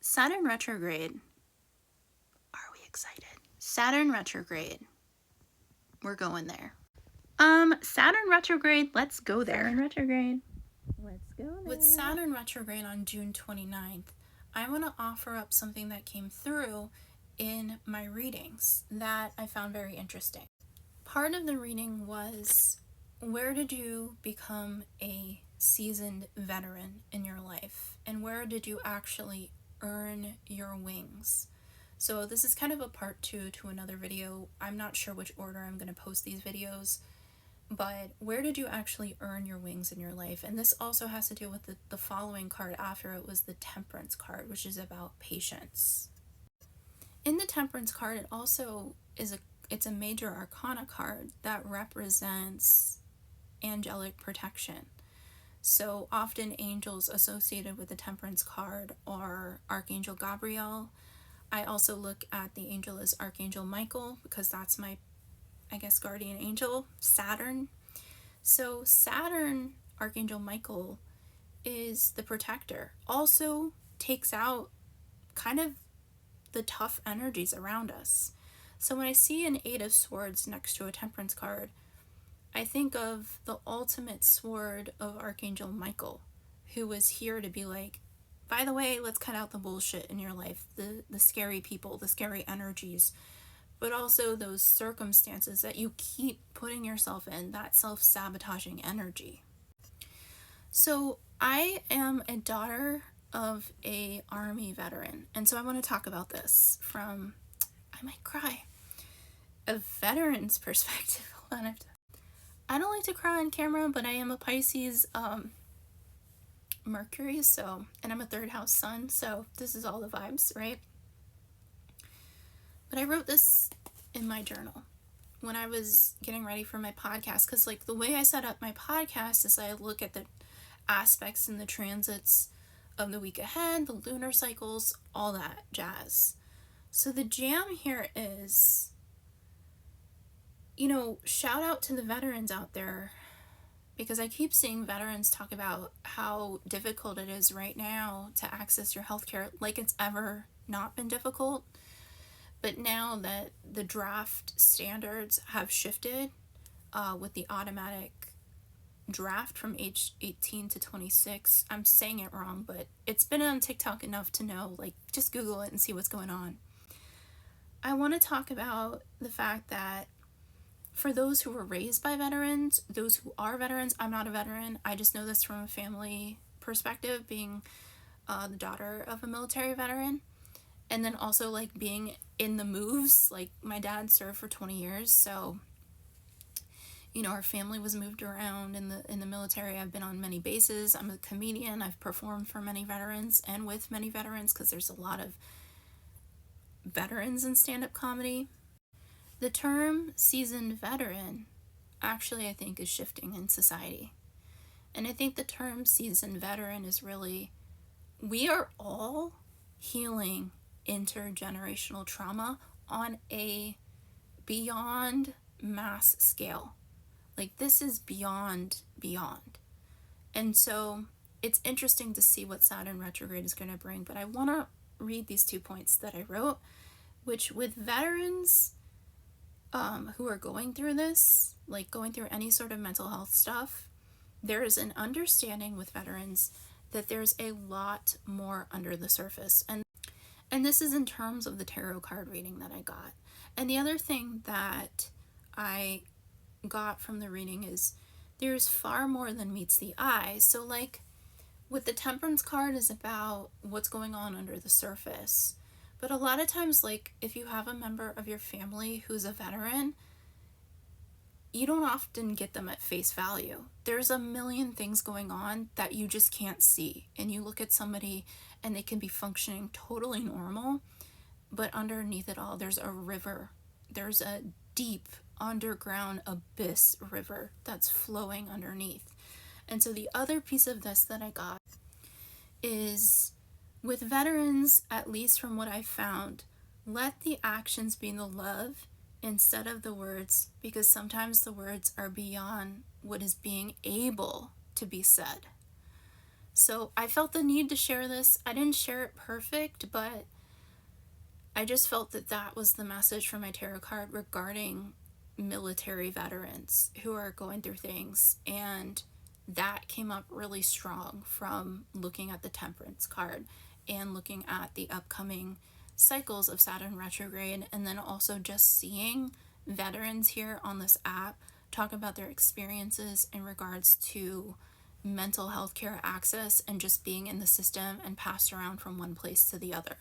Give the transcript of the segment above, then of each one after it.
Saturn retrograde. Are we excited? Saturn retrograde. We're going there. Saturn retrograde, let's go there. Saturn retrograde. Let's go there. With Saturn retrograde on June 29th, I want to offer up something that came through in my readings that I found very interesting. Part of the reading was, where did you become a seasoned veteran in your life? And where did you actually earn your wings? So this is kind of a part 2 to another video. I'm not sure which order I'm going to post these videos, but where did you actually earn your wings in your life? And this also has to do with the following card after it was the Temperance card, which is about patience. In the Temperance card, it also is it's a major arcana card that represents angelic protection. So often angels associated with the Temperance card are Archangel Gabriel. I also look at the angel as Archangel Michael because that's my, I guess, guardian angel, Saturn. So Saturn, Archangel Michael, is the protector. Also takes out kind of the tough energies around us. So when I see an 8 of Swords next to a Temperance card, I think of the ultimate sword of Archangel Michael, who was here to be like, by the way, let's cut out the bullshit in your life, the scary people, the scary energies, but also those circumstances that you keep putting yourself in, that self-sabotaging energy. So I am a daughter of a Army veteran, and so I want to talk about this from, I might cry, a veteran's perspective. Hold on, I don't like to cry on camera, but I am a Pisces Mercury, so, and I'm a 3rd house sun, so this is all the vibes, right? But I wrote this in my journal when I was getting ready for my podcast, because like the way I set up my podcast is I look at the aspects and the transits of the week ahead, the lunar cycles, all that jazz. So the jam here is, you know, shout out to the veterans out there, because I keep seeing veterans talk about how difficult it is right now to access your healthcare, like it's ever not been difficult. But now that the draft standards have shifted with the automatic draft from age 18 to 26, I'm saying it wrong, but it's been on TikTok enough to know, like, just Google it and see what's going on. I want to talk about the fact that for those who were raised by veterans, those who are veterans, I'm not a veteran, I just know this from a family perspective, being the daughter of a military veteran, and then also like being in the moves. Like my dad served for 20 years, so you know, our family was moved around in the military. I've been on many bases. I'm a comedian. I've performed for many veterans and with many veterans, because there's a lot of veterans in stand-up comedy. The term seasoned veteran actually, I think, is shifting in society. And I think the term seasoned veteran is really, we are all healing intergenerational trauma on a beyond mass scale. Like this is beyond. And so it's interesting to see what Saturn retrograde is going to bring. But I want to read these 2 points that I wrote, which with veterans who are going through this, like going through any sort of mental health stuff, there is an understanding with veterans that there's a lot more under the surface. And this is in terms of the tarot card reading that I got. And the other thing that I got from the reading is there's far more than meets the eye. So like with the Temperance card is about what's going on under the surface. But a lot of times, like if you have a member of your family who's a veteran, you don't often get them at face value. There's a million things going on that you just can't see. And you look at somebody and they can be functioning totally normal, but underneath it all, there's a river. There's a deep underground abyss river that's flowing underneath. And so the other piece of this that I got is, with veterans, at least from what I've found, let the actions be the love instead of the words, because sometimes the words are beyond what is being able to be said. So I felt the need to share this. I didn't share it perfect, but I just felt that that was the message from my tarot card regarding military veterans who are going through things. And that came up really strong from looking at the Temperance card and looking at the upcoming cycles of Saturn retrograde, and then also just seeing veterans here on this app talk about their experiences in regards to mental health care access and just being in the system and passed around from one place to the other.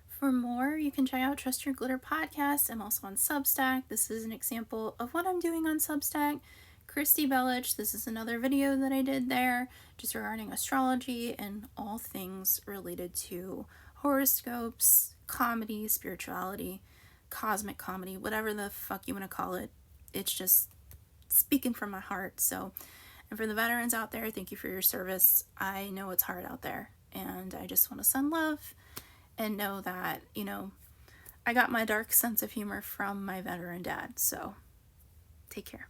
For more, you can check out Trust Your Glitter podcast. I'm also on Substack. This is an example of what I'm doing on Substack. Christy Belich, this is another video that I did there just regarding astrology and all things related to horoscopes, comedy, spirituality, cosmic comedy, whatever the fuck you want to call it. It's just speaking from my heart. So, and for the veterans out there, thank you for your service. I know it's hard out there, and I just want to send love and know that, you know, I got my dark sense of humor from my veteran dad. So take care.